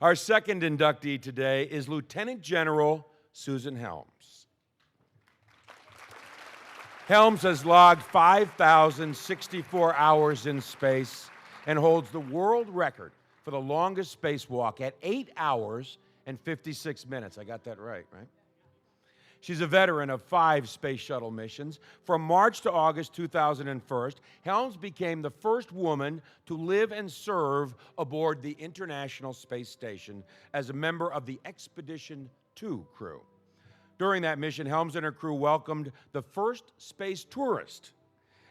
Our second inductee today is Lieutenant General Susan Helms. Helms has logged 5,064 hours in space and holds the world record for the longest spacewalk at 8 hours and 56 minutes. I got that right? She's a veteran of 5 space shuttle missions. From March to August 2001, Helms became the first woman to live and serve aboard the International Space Station as a member of the Expedition 2 crew. During that mission, Helms and her crew welcomed the first space tourist.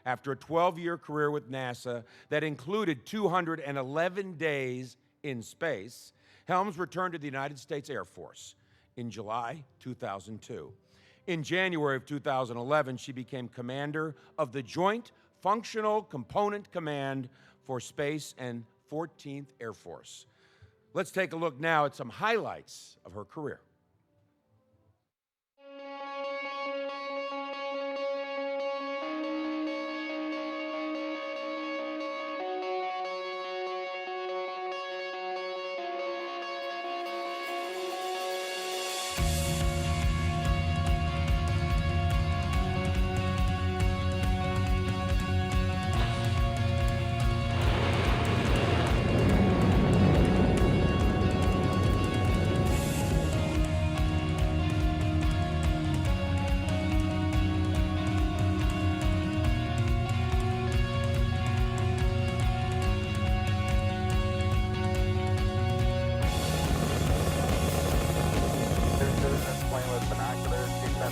After a 12-year career with NASA that included 211 days in space, Helms returned to the United States Air Force in July 2002. In January of 2011, she became commander of the Joint Functional Component Command for Space and 14th Air Force. Let's take a look now at some highlights of her career.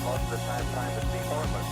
Most of the time trying to see Portland.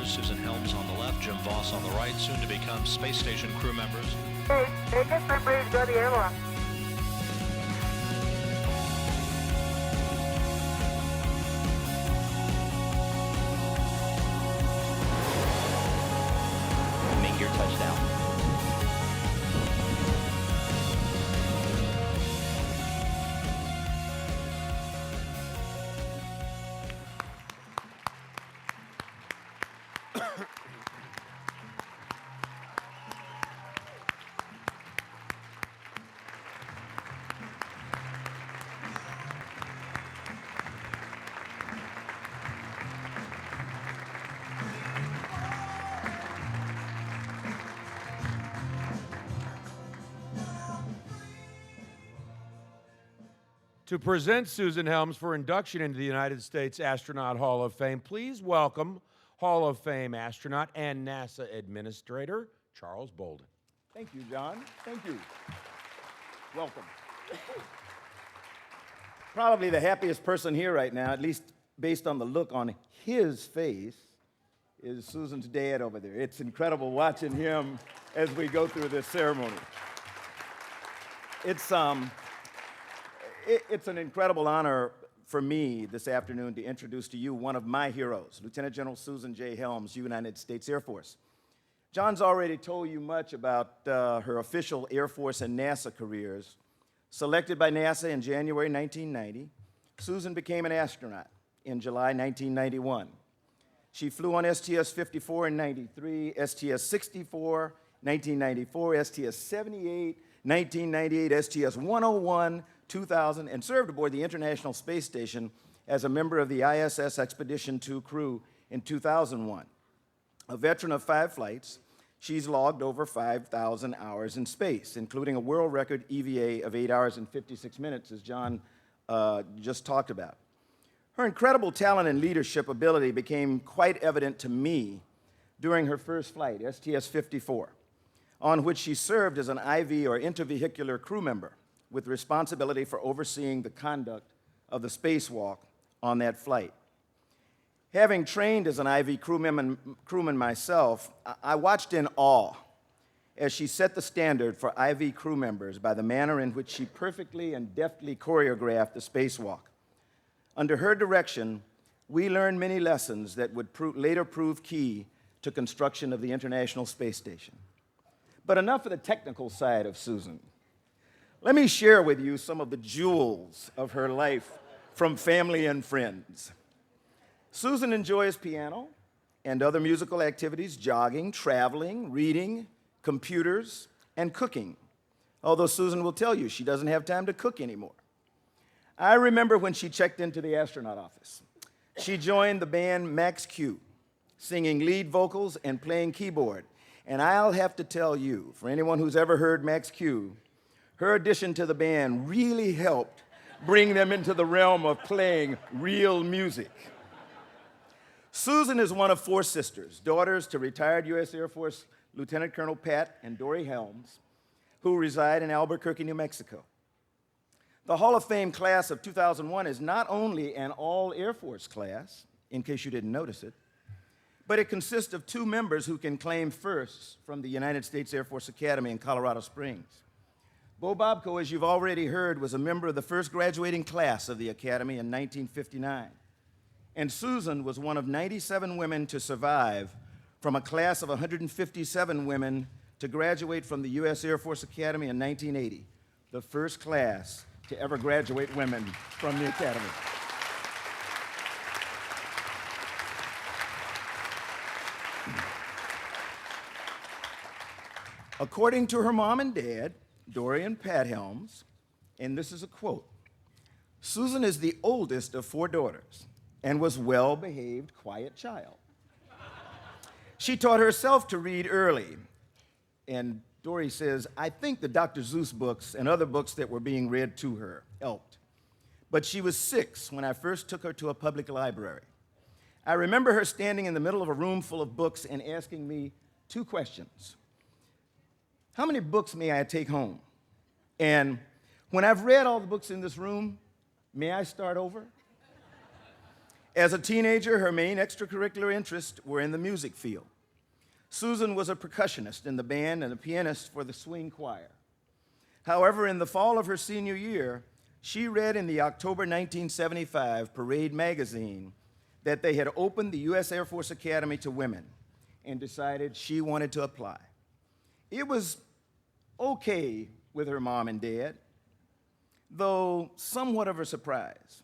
Susan Helms on the left, Jim Voss on the right, soon to become space station crew members. Hey, get my bridge, go to the airlock. Make your touchdown. To present Susan Helms for induction into the United States Astronaut Hall of Fame, please welcome Hall of Fame astronaut and NASA Administrator Charles Bolden. Thank you, John. Thank you. Welcome. Probably the happiest person here right now, at least based on the look on his face, is Susan's dad over there. It's incredible watching him as we go through this ceremony. It's an incredible honor for me this afternoon to introduce to you one of my heroes, Lieutenant General Susan J. Helms, United States Air Force. John's already told you much about her official Air Force and NASA careers. Selected by NASA in January 1990, Susan became an astronaut in July 1991. She flew on STS-54 in 93, STS-64, 1994, STS-78, 1998, STS-101, 2000, and served aboard the International Space Station as a member of the ISS Expedition 2 crew in 2001. A veteran of 5 flights, she's logged over 5,000 hours in space, including a world record EVA of 8 hours and 56 minutes, as John just talked about. Her incredible talent and leadership ability became quite evident to me during her first flight, STS-54, on which she served as an IV or intervehicular crew member with responsibility for overseeing the conduct of the spacewalk on that flight. Having trained as an IV crewman myself, I watched in awe as she set the standard for IV crew members by the manner in which she perfectly and deftly choreographed the spacewalk. Under her direction, we learned many lessons that would later prove key to construction of the International Space Station. But enough of the technical side of Susan. Let me share with you some of the jewels of her life from family and friends. Susan enjoys piano and other musical activities, jogging, traveling, reading, computers, and cooking. Although Susan will tell you she doesn't have time to cook anymore. I remember when she checked into the Astronaut office. She joined the band Max Q, singing lead vocals and playing keyboard. And I'll have to tell you, for anyone who's ever heard Max Q, her addition to the band really helped bring them into the realm of playing real music. Susan is one of 4 sisters, daughters to retired U.S. Air Force Lieutenant Colonel Pat and Dory Helms, who reside in Albuquerque, New Mexico. The Hall of Fame class of 2001 is not only an all-Air Force class, in case you didn't notice it, but it consists of 2 members who can claim firsts from the United States Air Force Academy in Colorado Springs. Bo Bobko, as you've already heard, was a member of the first graduating class of the Academy in 1959. And Susan was one of 97 women to survive from a class of 157 women to graduate from the U.S. Air Force Academy in 1980, the first class to ever graduate women from the Academy. According to her mom and dad, Dory and Pat Helms, and this is a quote, Susan is the oldest of 4 daughters and was well-behaved, quiet child. She taught herself to read early, and Dory says, I think the Dr. Seuss books and other books that were being read to her helped. But she was 6 when I first took her to a public library. I remember her standing in the middle of a room full of books and asking me 2 questions. How many books may I take home? And when I've read all the books in this room, may I start over? As a teenager, her main extracurricular interests were in the music field. Susan was a percussionist in the band and a pianist for the swing choir. However, in the fall of her senior year, she read in the October 1975 Parade magazine that they had opened the U.S. Air Force Academy to women and decided she wanted to apply. It was okay with her mom and dad, though somewhat of a surprise.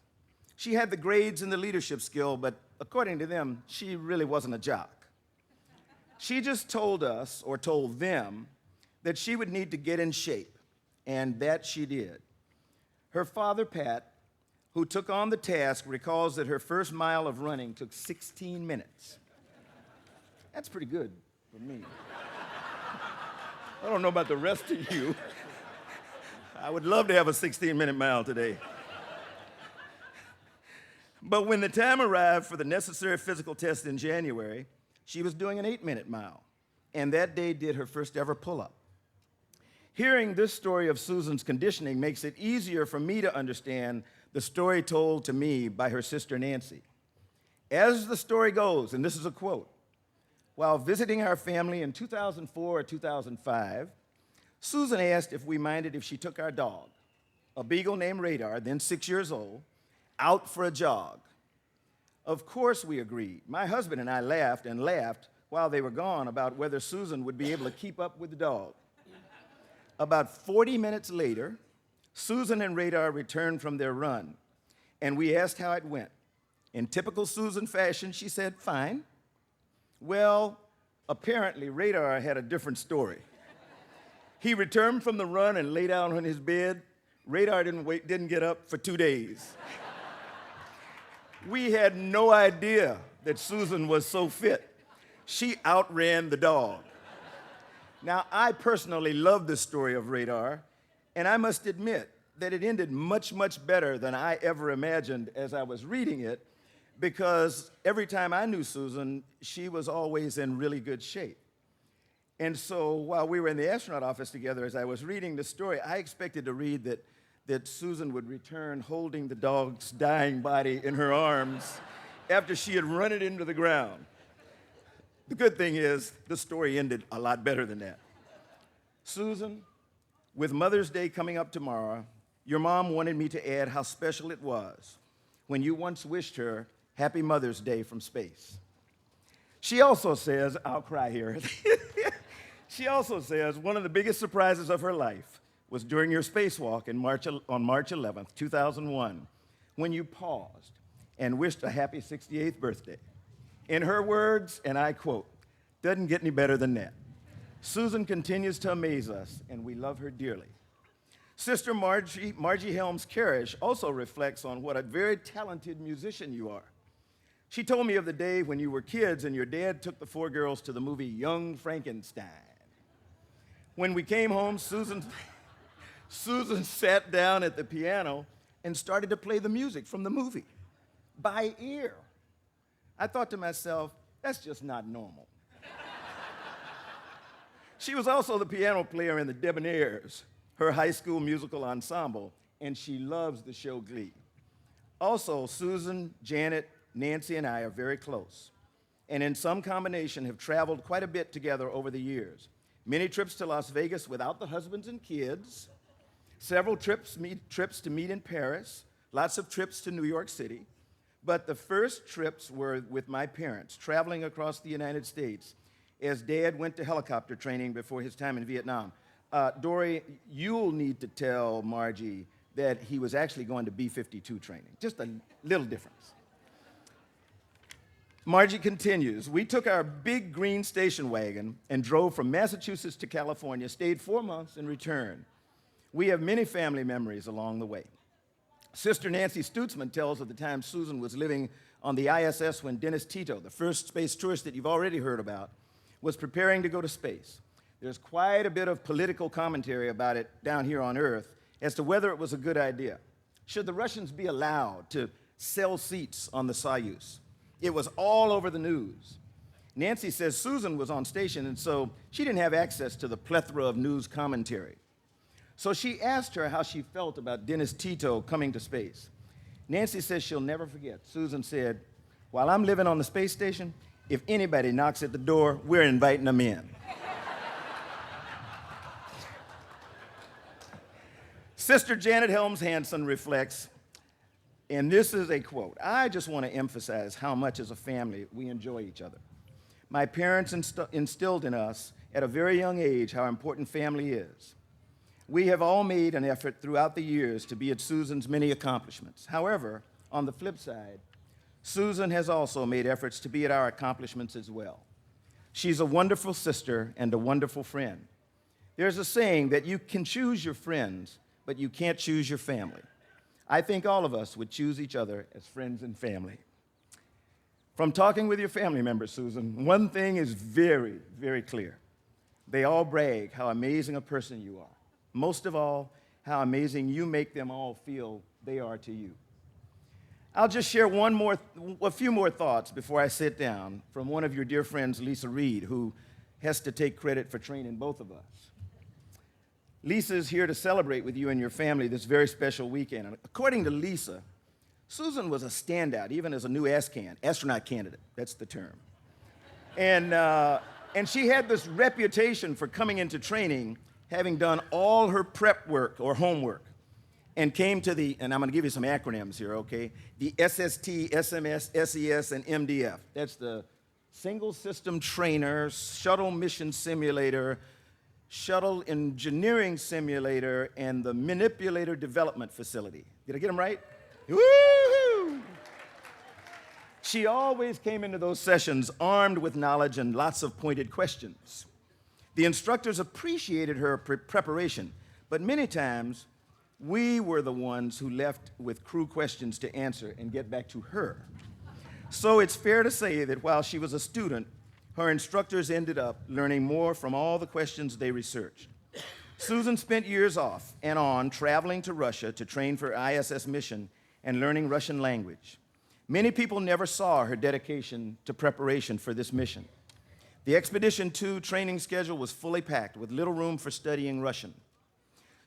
She had the grades and the leadership skill, but according to them, she really wasn't a jock. She just told us, or told them, that she would need to get in shape, and that she did. Her father, Pat, who took on the task, recalls that her first mile of running took 16 minutes. That's pretty good for me. I don't know about the rest of you. I would love to have a 16-minute mile today. But when the time arrived for the necessary physical test in January, she was doing an 8-minute mile, and that day did her first ever pull-up. Hearing this story of Susan's conditioning makes it easier for me to understand the story told to me by her sister Nancy. As the story goes, and this is a quote, while visiting our family in 2004 or 2005, Susan asked if we minded if she took our dog, a beagle named Radar, then 6 years old, out for a jog. Of course we agreed. My husband and I laughed and laughed while they were gone about whether Susan would be able to keep up with the dog. About 40 minutes later, Susan and Radar returned from their run, and we asked how it went. In typical Susan fashion, she said, fine. Well, apparently Radar had a different story. He returned from the run and lay down on his bed. Radar didn't get up for 2 days. We had no idea that Susan was so fit. She outran the dog. Now, I personally love this story of Radar, and I must admit that it ended much, much better than I ever imagined as I was reading it, because every time I knew Susan, she was always in really good shape. And so while we were in the astronaut office together, as I was reading the story, I expected to read that Susan would return holding the dog's dying body in her arms after she had run it into the ground. The good thing is, the story ended a lot better than that. Susan, with Mother's Day coming up tomorrow, your mom wanted me to add how special it was when you once wished her Happy Mother's Day from space. She also says, I'll cry here. She also says one of the biggest surprises of her life was during your spacewalk on March 11th, 2001, when you paused and wished a happy 68th birthday. In her words, and I quote, "Doesn't get any better than that." Susan continues to amaze us, and we love her dearly. Sister Margie Helms Carish also reflects on what a very talented musician you are. She told me of the day when you were kids and your dad took the four girls to the movie Young Frankenstein. When we came home, Susan sat down at the piano and started to play the music from the movie by ear. I thought to myself, that's just not normal. She was also the piano player in the Debonaires, her high school musical ensemble, and she loves the show Glee. Also, Susan, Janet, Nancy, and I are very close, and in some combination have traveled quite a bit together over the years. Many trips to Las Vegas without the husbands and kids, several trips to meet in Paris, lots of trips to New York City, but the first trips were with my parents, traveling across the United States as Dad went to helicopter training before his time in Vietnam. Dory, you'll need to tell Margie that he was actually going to B-52 training. Just a little difference. Margie continues, we took our big green station wagon and drove from Massachusetts to California, stayed 4 months, and returned. We have many family memories along the way. Sister Nancy Stutzman tells of the time Susan was living on the ISS when Dennis Tito, the first space tourist that you've already heard about, was preparing to go to space. There's quite a bit of political commentary about it down here on Earth as to whether it was a good idea. Should the Russians be allowed to sell seats on the Soyuz? It was all over the news. Nancy says Susan was on station, and so she didn't have access to the plethora of news commentary. So she asked her how she felt about Dennis Tito coming to space. Nancy says she'll never forget. Susan said, while I'm living on the space station, if anybody knocks at the door, we're inviting them in. Sister Janet Helms Hansen reflects, and this is a quote, I just want to emphasize how much as a family we enjoy each other. My parents instilled in us at a very young age how important family is. We have all made an effort throughout the years to be at Susan's many accomplishments. However, on the flip side, Susan has also made efforts to be at our accomplishments as well. She's a wonderful sister and a wonderful friend. There's a saying that you can choose your friends, but you can't choose your family. I think all of us would choose each other as friends and family. From talking with your family members, Susan, one thing is very, very clear. They all brag how amazing a person you are. Most of all, how amazing you make them all feel they are to you. I'll just share a few more thoughts before I sit down from one of your dear friends, Lisa Reed, who has to take credit for training both of us. Lisa is here to celebrate with you and your family this very special weekend. And according to Lisa, Susan was a standout, even as a new astronaut candidate. That's the term. And she had this reputation for coming into training having done all her prep work or homework, and came to and I'm going to give you some acronyms here, okay? The SST, SMS, SES, and MDF. That's the Single System Trainer, Shuttle Mission Simulator, Shuttle Engineering Simulator, and the Manipulator Development Facility. Did I get them right? Woo-hoo! She always came into those sessions armed with knowledge and lots of pointed questions. The instructors appreciated her preparation, but many times we were the ones who left with crew questions to answer and get back to her. So it's fair to say that while she was a student, her instructors ended up learning more from all the questions they researched. Susan spent years off and on traveling to Russia to train for ISS mission and learning Russian language. Many people never saw her dedication to preparation for this mission. The Expedition 2 training schedule was fully packed with little room for studying Russian.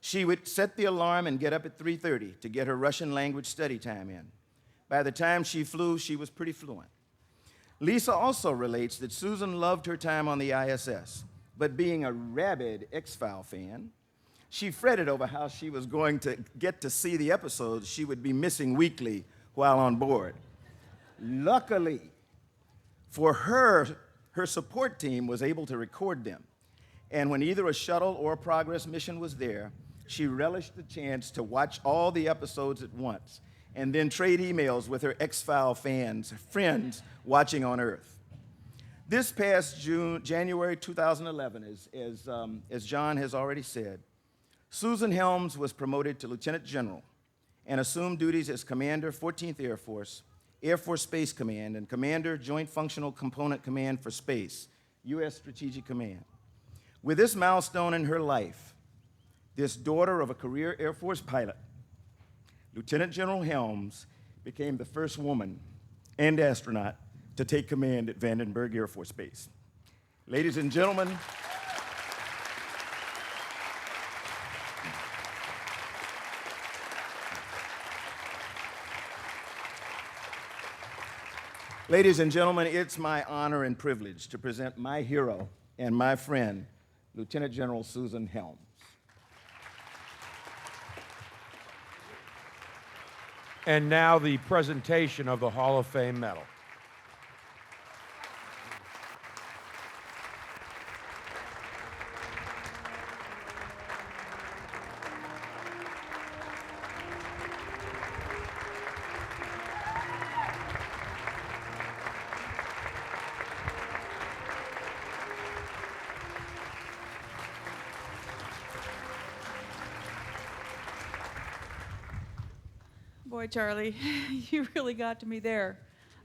She would set the alarm and get up at 3:30 to get her Russian language study time in. By the time she flew, she was pretty fluent. Lisa also relates that Susan loved her time on the ISS, but being a rabid X-File fan, she fretted over how she was going to get to see the episodes she would be missing weekly while on board. Luckily for her, her support team was able to record them. And when either a shuttle or a Progress mission was there, she relished the chance to watch all the episodes at once and then trade emails with her X-File friends watching on Earth. This past January 2011, as John has already said, Susan Helms was promoted to Lieutenant General and assumed duties as Commander, 14th Air Force, Air Force Space Command, and Commander, Joint Functional Component Command for Space, U.S. Strategic Command. With this milestone in her life, this daughter of a career Air Force pilot, Lieutenant General Helms became the first woman and astronaut to take command at Vandenberg Air Force Base. Ladies and gentlemen, it's my honor and privilege to present my hero and my friend, Lieutenant General Susan Helms. And now the presentation of the Hall of Fame medal. Boy, Charlie, you really got to me there.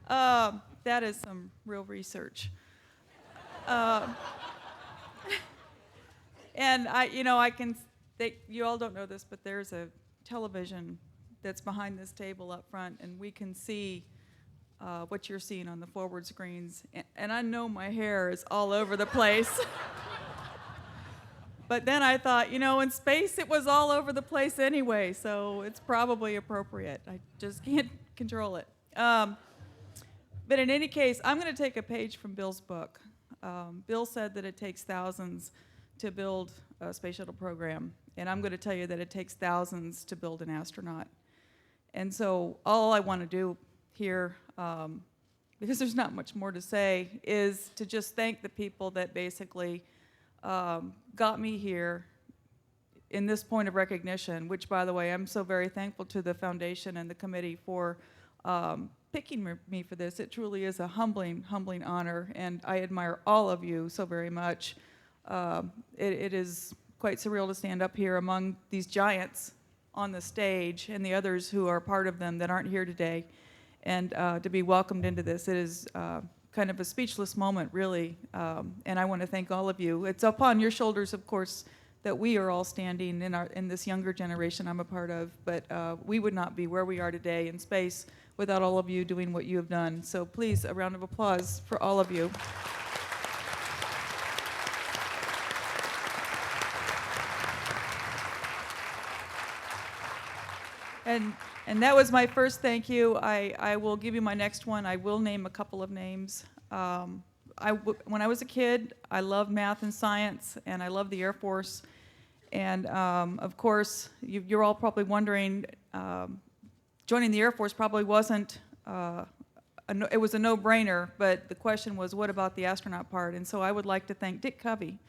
That is some real research. And you all don't know this, but there's a television that's behind this table up front, and we can see what you're seeing on the forward screens. And I know my hair is all over the place. But then I thought, in space it was all over the place anyway, so it's probably appropriate. I just can't control it. But in any case, I'm going to take a page from Bill's book. Bill said that it takes thousands to build a space shuttle program, and I'm going to tell you that it takes thousands to build an astronaut. And so all I want to do here, because there's not much more to say, is to just thank the people that basically got me here in this point of recognition, which, by the way, I'm so very thankful to the foundation and the committee for picking me for this. It truly is a humbling honor, and I admire all of you so very much. It is quite surreal to stand up here among these giants on the stage and the others who are part of them that aren't here today, and to be welcomed into this. It is kind of a speechless moment, really, and I want to thank all of you. It's upon your shoulders, of course, that we are all standing in this younger generation I'm a part of, but we would not be where we are today in space without all of you doing what you have done. So please, a round of applause for all of you. And that was my first thank you. I will give you my next one. I will name a couple of names. When I was a kid, I loved math and science, and I loved the Air Force. And of course, you're all probably wondering, joining the Air Force probably wasn't, it was a no-brainer, but the question was, what about the astronaut part? And so I would like to thank Dick Covey,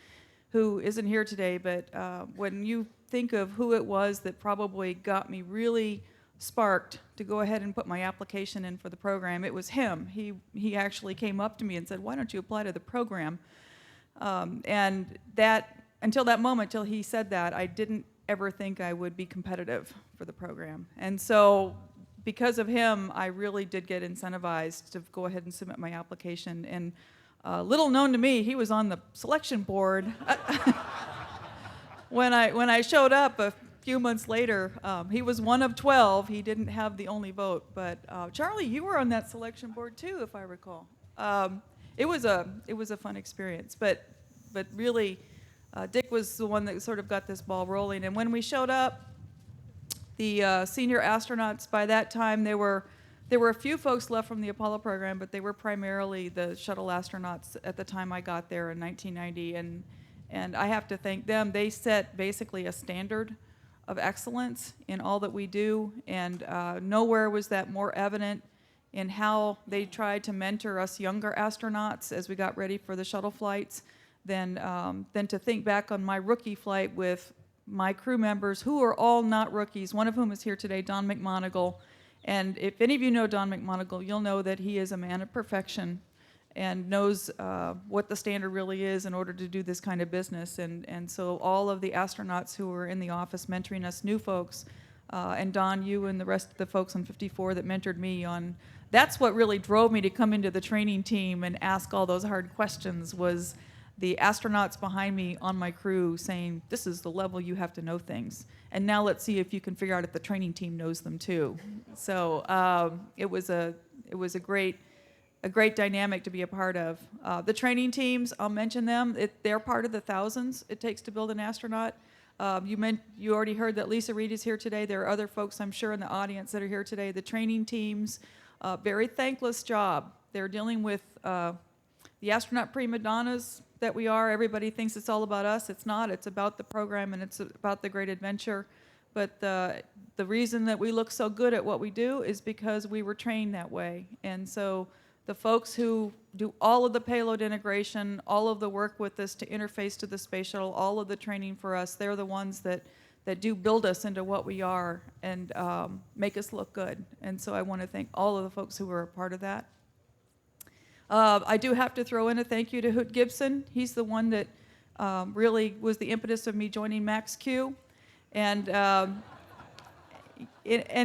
who isn't here today, but when you think of who it was that probably got me really sparked to go ahead and put my application in for the program, it was him. He actually came up to me and said, why don't you apply to the program? And that, until that moment, till he said that, I didn't ever think I would be competitive for the program. And so because of him, I really did get incentivized to go ahead and submit my application. And little known to me, he was on the selection board. When I showed up a few months later, he was one of 12. He didn't have the only vote, but Charlie, you were on that selection board too, if I recall. It was a fun experience, but really, Dick was the one that sort of got this ball rolling. And when we showed up, the senior astronauts, by that time they were There were a few folks left from the Apollo program, but they were primarily the shuttle astronauts at the time I got there in 1990, and I have to thank them. They set basically a standard of excellence in all that we do, and nowhere was that more evident in how they tried to mentor us younger astronauts as we got ready for the shuttle flights than to think back on my rookie flight with my crew members, who are all not rookies, one of whom is here today, Don McMonagle. And if any of you know Don McMonagle, you'll know that he is a man of perfection and knows what the standard really is in order to do this kind of business. And so all of the astronauts who were in the office mentoring us new folks, and Don, you and the rest of the folks on 54 that mentored me on, that's what really drove me to come into the training team and ask all those hard questions, was the astronauts behind me on my crew saying, this is the level you have to know things. And now let's see if you can figure out if the training team knows them too. So it was a great dynamic to be a part of. The training teams, I'll mention them. They're part of the thousands it takes to build an astronaut. You already heard that Lisa Reed is here today. There are other folks, I'm sure, in the audience that are here today. The training teams, very thankless job. They're dealing with the astronaut prima donnas that we are. Everybody thinks it's all about us. It's not. It's about the program, and it's about the great adventure. But the reason that we look so good at what we do is because we were trained that way. And so the folks who do all of the payload integration, all of the work with us to interface to the space shuttle, all of the training for us, they're the ones that do build us into what we are and make us look good. And so I want to thank all of the folks who were a part of that. I do have to throw in a thank you to Hoot Gibson. He's the one that really was the impetus of me joining Max Q. And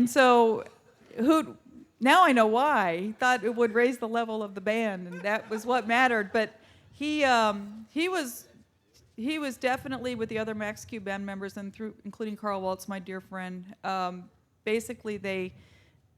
so Hoot, now I know why. He thought it would raise the level of the band, and that was what mattered. But he was definitely, with the other Max Q band members, and including Carl Waltz, my dear friend, basically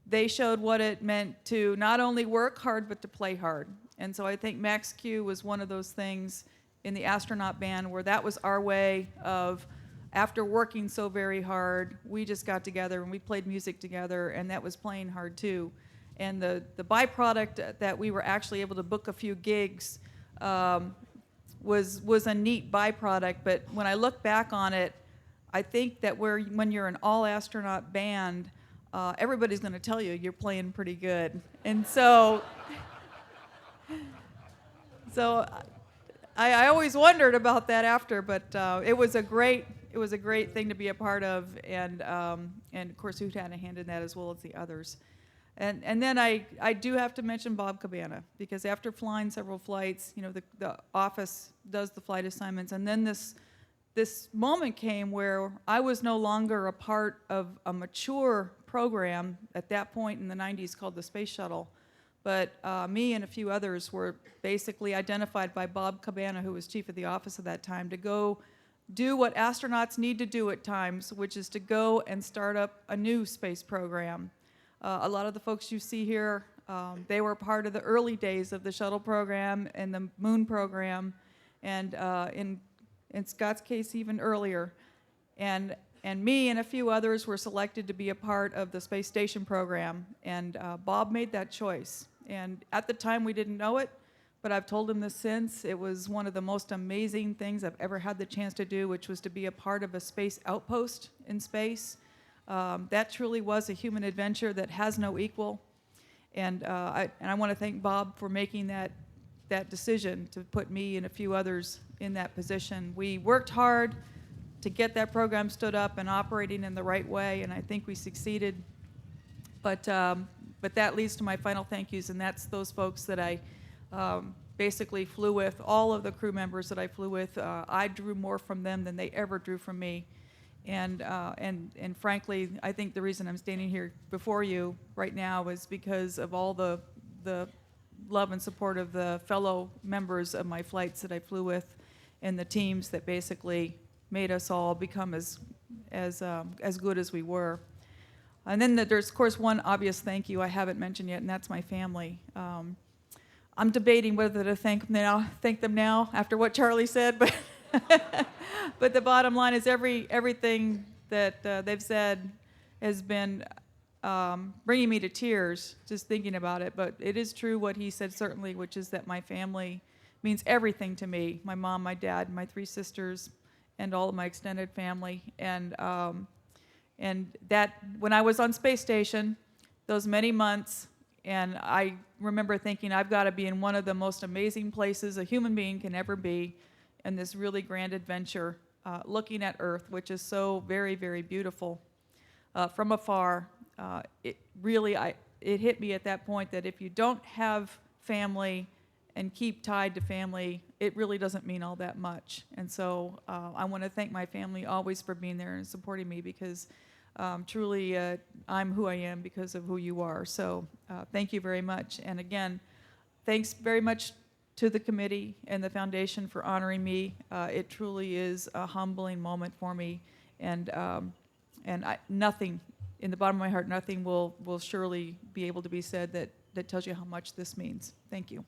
they showed what it meant to not only work hard, but to play hard. And so I think Max Q was one of those things in the astronaut band where that was our way of, after working so very hard, we just got together and we played music together, and that was playing hard too. And the byproduct that we were actually able to book a few gigs was a neat byproduct. But when I look back on it, I think that when you're an all-astronaut band, everybody's going to tell you you're playing pretty good. And so I always wondered about that after, but it was a great thing to be a part of, and of course Hoot had a hand in that as well as the others. And then I do have to mention Bob Cabana, because after flying several flights, the office does the flight assignments, and then this moment came where I was no longer a part of a mature program at that point in the 90s called the Space Shuttle, but me and a few others were basically identified by Bob Cabana, who was chief of the office at that time, to go do what astronauts need to do at times, which is to go and start up a new space program. A lot of the folks you see here, they were part of the early days of the shuttle program and the moon program, and in Scott's case, even earlier. And me and a few others were selected to be a part of the space station program, and Bob made that choice. And at the time, we didn't know it, but I've told him this since. It was one of the most amazing things I've ever had the chance to do, which was to be a part of a space outpost in space. That truly was a human adventure that has no equal. And I want to thank Bob for making that decision to put me and a few others in that position. We worked hard to get that program stood up and operating in the right way, and I think we succeeded. But that leads to my final thank yous, and that's those folks that I basically flew with, all of the crew members that I flew with. I drew more from them than they ever drew from me. And frankly, I think the reason I'm standing here before you right now is because of all the love and support of the fellow members of my flights that I flew with, and the teams that basically made us all become as good as we were. And then there's, of course, one obvious thank you I haven't mentioned yet, and that's my family. I'm debating whether to thank them now after what Charlie said, but but the bottom line is everything that they've said has been bringing me to tears just thinking about it. But it is true what he said, certainly, which is that my family means everything to me. My mom, my dad, my 3 sisters, and all of my extended family. And that when I was on space station, those many months, and I remember thinking, I've got to be in one of the most amazing places a human being can ever be, in this really grand adventure, looking at Earth, which is so very, very beautiful from afar. It hit me at that point that if you don't have family and keep tied to family, it really doesn't mean all that much. And so I want to thank my family always for being there and supporting me, because truly I'm who I am because of who you are. So thank you very much. And again, thanks very much to the committee and the foundation for honoring me. It truly is a humbling moment for me. And nothing, in the bottom of my heart, nothing will surely be able to be said that tells you how much this means. Thank you.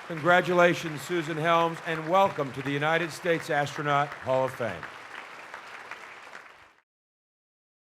Congratulations, Susan Helms, and welcome to the United States Astronaut Hall of Fame.